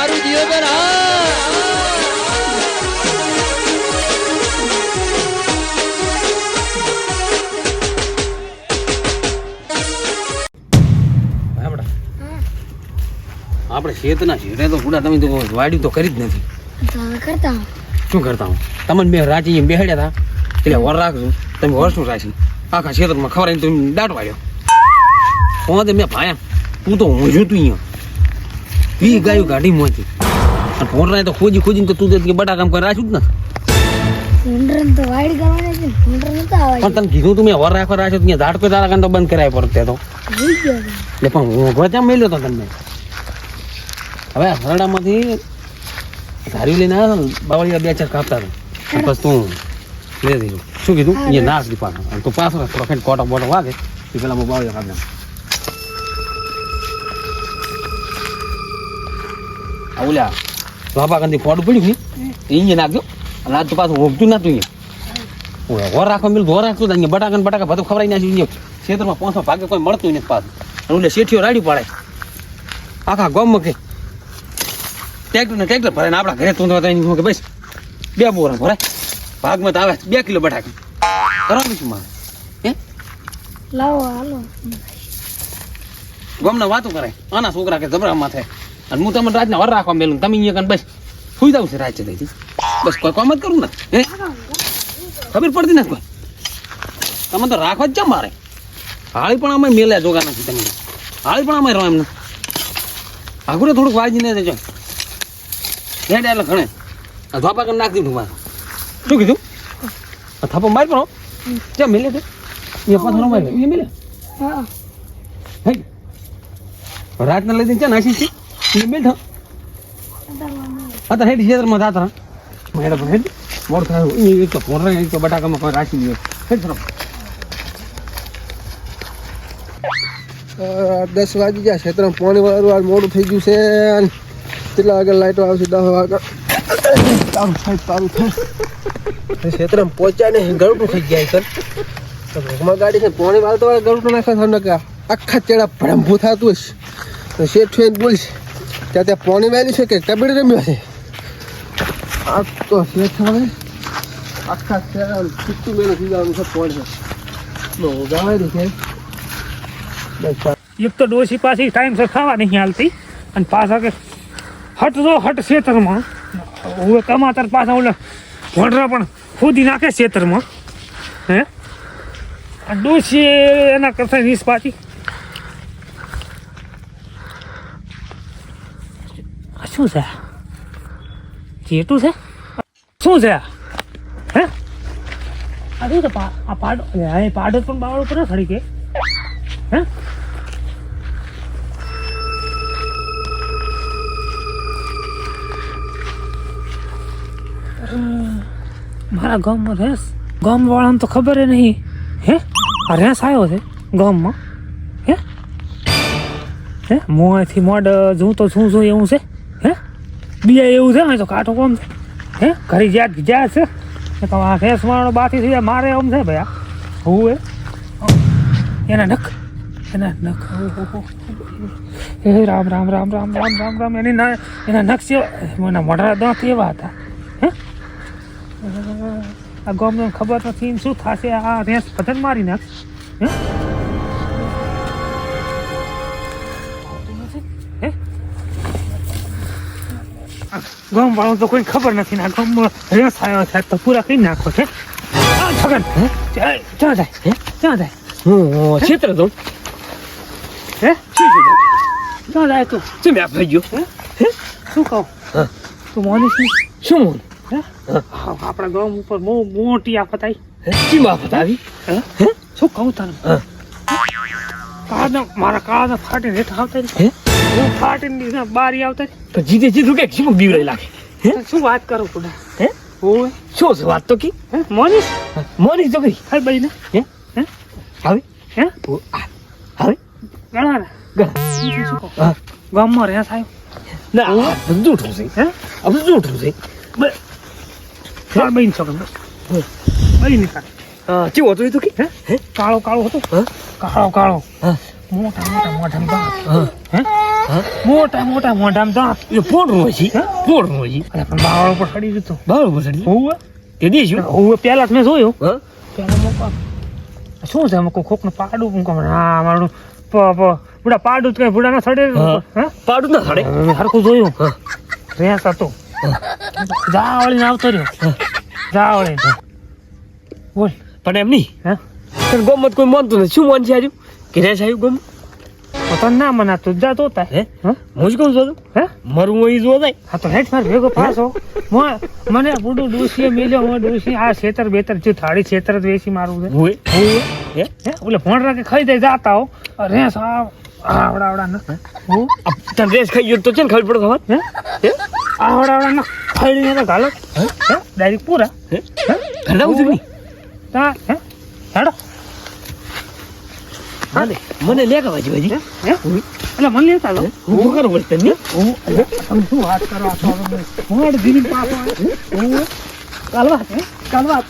મારું દિયોદર આપણે શેતના શેઠે તો પૂરા તમે તો વાડ્યું તો કરી જ નથી કરતા શું કરતા હું તમને બે રાજી એમ બેહાડ્યા હતા એટલે વર રાખજો તમે વરશું રાશી આખા ક્ષેત્રમાં ખવડાવીને તમે દાટ વાળ્યો હું મેં ભાયા તું તો હું જોતું અહીંયા વી ગાયું ગાડી મોતી અને ભોંડરાએ તો ખોજીને તો તું તો બટાકામ કોઈ રાખ્યું જ નથી તો વાઈડ કરવાના છે પણ તને કીધું તું મેં વર રાખવા રાખ્યો ત્યાં ઝાડ કોઈ તારા કાન તો બંધ કરાય પડે તો એટલે પણ હું ત્યાં મેલ્યો તો તમને હવે હરડામાંથી ધારી લઈને આવ્યો બાવળીયા બે ચાર કાપતા હતા બસ તું લે દીધું શું કીધું એ નાશ દી પાછો અને તું પાછો થોડો ખાઈ કોટો બોટો વાગે એ પેલા હું બાવળીયા કાપી નાખ ઓલ્યા બાપા કંદી ફોડું પડ્યું ને અહીંયા નાખજો અને આજ તો પાછું હોગતું ના તું અહીંયા વર રાખવા મેળું ધોર રાખતું અહીંયા બટાકા બધું ખવડાવી નાખ્યું અહીંયા ક્ષેત્રમાં પાંચસો ભાગે કોઈ મળતું નથી પાછું અને ઓલે શેઠીઓ રાડી પાડે આખા ગામમાં કે ટ્રેક્ટર ભરે ને આપણા ઘરે તું કે બસ 2 બોરા ભરાય ભાગમાં તો આવે 2 કિલો બટાકા કરવાનું શું મારે હે લાવો હાલો ગામના વાતો કરાય આના છોકરા કે જબરામાં થાય અને હું તમને રાતના વર રાખવા મેલું તમે અહીંયા કન બસ સુઈ જાવ છે રાત છે બસ કોઈ કામ જ કરું ને હે ખબર પડતી નથી કોઈ તમે તો રાખવા જ છે મારે હાળી પણ અમે મેલ્યા જોગા નથી તમે હાળી પણ અમે રહો એમને આગળ થોડુંક વાજીને દેજો હેડ એટલે ઘણે ધોપા કરી નાખ દીધું મારે શું કીધું થાપો મારી પણ ક્યાં મેલે છે એ પાછળ મારે એ મેલે હા હે રાતના લઈ દઈને ક્યાં નાસી છે એ મેલ થા હેડ ક્ષેત્રમાં જાતા મેળા પણ હેડ મોડ થાય એ તો ફોન એક તો બટાકામાં કોઈ રાખી દે હેડ થરો 10 વાગી ગયા ક્ષેત્રમાં પાણી વાળું મોડું થઈ ગયું છે કેટલા આગળ લાઈટો આવશે 10 વાગે તારું થાય ક્ષેત્રમાં પહોંચ્યા ને ગળું થઈ ગયા સર તો ભગમાં ગાડી છે પાણી વાળતો ગળું નાખે છે આખા ચેડા ભડંભું થતું હશે તો શેઠ થઈને બોલીશ ત્યાં પાણી વાળી છે કે કબડ્ડી રમ્યો છે આ તો શેઠ હવે આખા ચેડા ચીટું મેળું થઈ જવાનું છે પાણી બહુ ગાવાય છે એક તો ડોસી પાછી ટાઈમસર ખાવા નહીં હાલતી અને પાછા કે હટજો હટ ખેતરમાં હવે કમાતર પાછા ઓલા ભોંડરા પણ ખોદી નાખે ખેતરમાં હે ડોસી એના કરતા નીસ પાછી શું છે ચેટું છે શું છે હે અરે તો આ પાડો પાડો પણ બાવળ ઉપર ખડી કે હે મારા ગામમાં રેસ ગામવાળાને તો ખબર નહીં હે આ રેસ આવ્યો છે ગામમાં હે હે મોંથી મોડ જોઉં તો શું એવું છે હે બીજા એવું છે ને તો કાંટો કોમ છે હે ઘરે જ્યાં છે તો આ રેસ વાળો બાથી થઈ જાય મારે આમ છે ભાઈ આ હું એના નખ હે રામ રામ રામ રામ રામ રામ રામ એના નખ છે એના મોઢા દાંત એવા હતા હે આ ગામને ખબર નથી શું થશે આ રેસ પતન મારી નાખ હે ગામ વાળો તો કોઈ ખબર નથી ને આ ગામમાં રેસ આવ્યો છે તો પૂરા કરી નાખો છે છગન ક્યાં જાય હું ક્ષેત્ર તો હે ક્યાં જાય તું શું મેં થઈ ગયો હે શું કહું તું મોની શું મોન આપણા ગામ ઉપર મોટી આફત આવી કેમ આફત આવી શું કહું તને મારા કાળા ફાટીને હેઠ આવતા હું ફાટીને બારી આવતા તો જીધું કે શું બીવડે લાગે શું વાત કરું પુડા હે ઓય શું છે વાત તો કી મોની તો કઈ હાય ભાઈ ને હે હવે હે હવે ગણા ને હા ગામમાં રહ્યા થાય ના જૂઠું છે હે આ જૂઠું છે ભાઈ છો ભાઈ નીકળ કેવો હતો એ તો કે કાળો હતો કાળો મોટા મોઢાની વાત હે મોટા મોટા મોઢામાં દાંત એ પોણું હોય છે પોણું હોય છે અરે પણ બાવળ ઉપર ચડી ગયું બરાબર છે હોવે તે દેશું હોવે પહેલા જ મેં જોયું હા પહેલા મોકા શું છે અમે કોઈ ખોખનું પાડું હું કહું હા મારું બુડા પાડું કઈ બુડા ના સડે હા પાડું ના થડે મેં હરખું જોયું રેસ હતો જાવળીને આવતો રહ્યો જાવળીને બોલ પણ એમ નહીં હા તને ગમત કોઈ માનતું નથી શું માન છે આજુ કે રેસ આવ્યું ગમ તને ના મનાતું જા તોતા હે હા હું જ કહું છું હે મરવું હોય જો જાય હા તો હેઠ માર ભેગો પાછો મને બુડું ડોસીએ મેલ્યો હું ડોસી આ છેતર બેતર જો થાળી છેતર જ વેચી મારું છે હોય હે હે ઓલે ફોન રાખે ખાઈ દે જાતા હો અરે સાવ આવડા ના હું તને રેસ ખાઈ ગયો તો છે ને ખબર પડે ખબર હે આવડા ના ખાઈ તો ગાલો હે ડાયરેક્ટ પૂરા હે ઘણા ઉજુ નહીં તા હે હેડો મને લે કે બાજુ હજી હે એટલે મને લેતા લો હું કરું બોલ તને હું તમે શું વાત કરો આ તો મોડ દીની પાછો હું કાલવા હે કાલવા